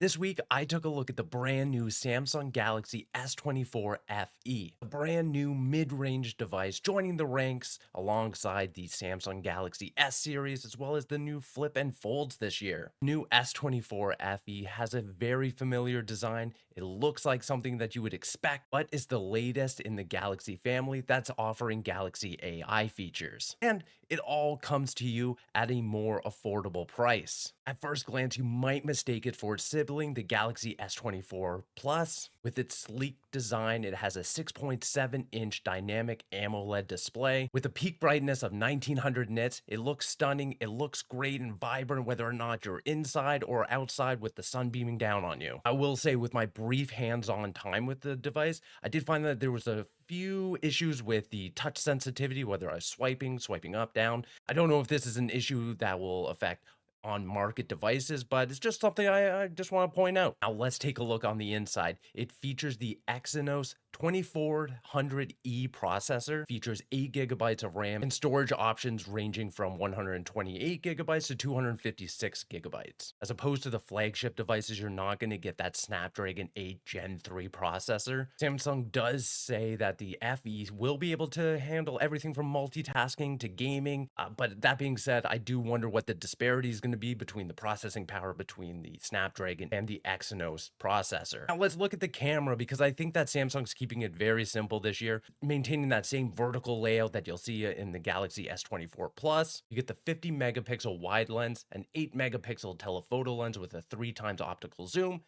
This week, I took a look at the brand new Samsung Galaxy S24 FE, a brand new mid-range device joining the ranks alongside the Samsung Galaxy S series as well as the new Flip and Folds this year. New S24 FE has a very familiar design. It looks like something that you would expect, but is the latest in the Galaxy family that's offering Galaxy AI features. And it all comes to you at a more affordable price. At first glance, you might mistake it for its sibling, the Galaxy S24 Plus. With its sleek design, it has a 6.7-inch dynamic AMOLED display. With a peak brightness of 1900 nits, it looks stunning, it looks great and vibrant whether or not you're inside or outside with the sun beaming down on you. I will say with my brief hands-on time with the device, I did find that there was a few issues with the touch sensitivity, whether I was swiping up, down. I don't know if this is an issue that will affect on market devices, but it's just something I just want to point out. Now let's take a look on the inside. It features the Exynos 2400E processor, features 8 gigabytes of RAM and storage options ranging from 128 gigabytes to 256 gigabytes. As opposed to the flagship devices, you're not going to get that Snapdragon 8 Gen 3 processor. Samsung does say that the FE will be able to handle everything from multitasking to gaming, but that being said, I do wonder what the disparity is going to be between the processing power between the Snapdragon and the Exynos processor. Now let's look at the camera, because I think that Samsung's keeping it very simple this year, maintaining that same vertical layout that you'll see in the Galaxy S24 Plus. You get the 50 megapixel wide lens, an 8 megapixel telephoto lens with a 3 times optical zoom,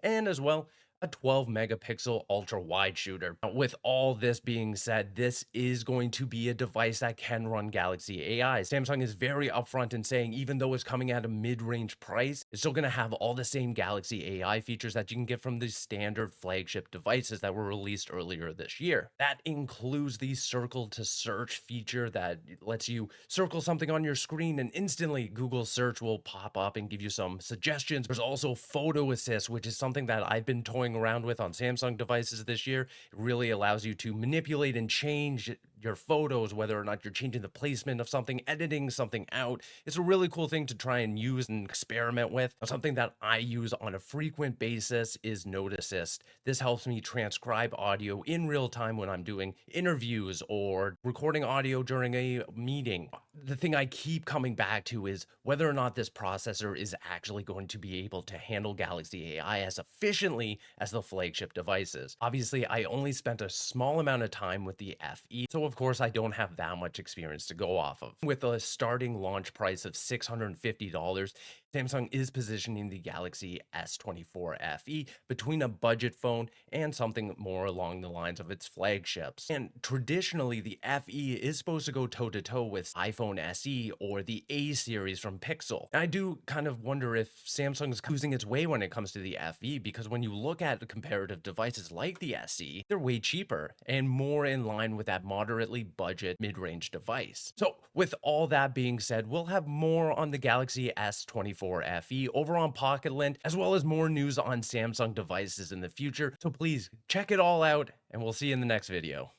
and as well a 12 megapixel ultra wide shooter. Now, with all this being said, this is going to be a device that can run Galaxy AI. Samsung is very upfront in saying even though it's coming at a mid-range price, it's still going to have all the same Galaxy AI features that you can get from the standard flagship devices that were released earlier this year. That includes the circle to search feature that lets you circle something on your screen and instantly Google search will pop up and give you some suggestions. There's also photo assist, which is something that I've been toying around with on Samsung devices this year. It really allows you to manipulate and change your photos, whether or not you're changing the placement of something, editing something out. It's a really cool thing to try and use and experiment with. Something that I use on a frequent basis is Note Assist. This helps me transcribe audio in real time when I'm doing interviews or recording audio during a meeting. The thing I keep coming back to is whether or not this processor is actually going to be able to handle Galaxy AI as efficiently as the flagship devices. Obviously, I only spent a small amount of time with the FE, so of course I don't have that much experience to go off of. With a starting launch price of $650, Samsung is positioning the Galaxy S24 FE between a budget phone and something more along the lines of its flagships. And traditionally, the FE is supposed to go toe-to-toe with iPhone SE or the A series from Pixel. And I do kind of wonder if Samsung's losing its way when it comes to the FE, because when you look at comparative devices like the SE, they're way cheaper and more in line with that moderately budget mid-range device. So with all that being said, we'll have more on the Galaxy S24 FE over on Pocket Lint, as well as more news on Samsung devices in the future. So please check it all out, and we'll see you in the next video.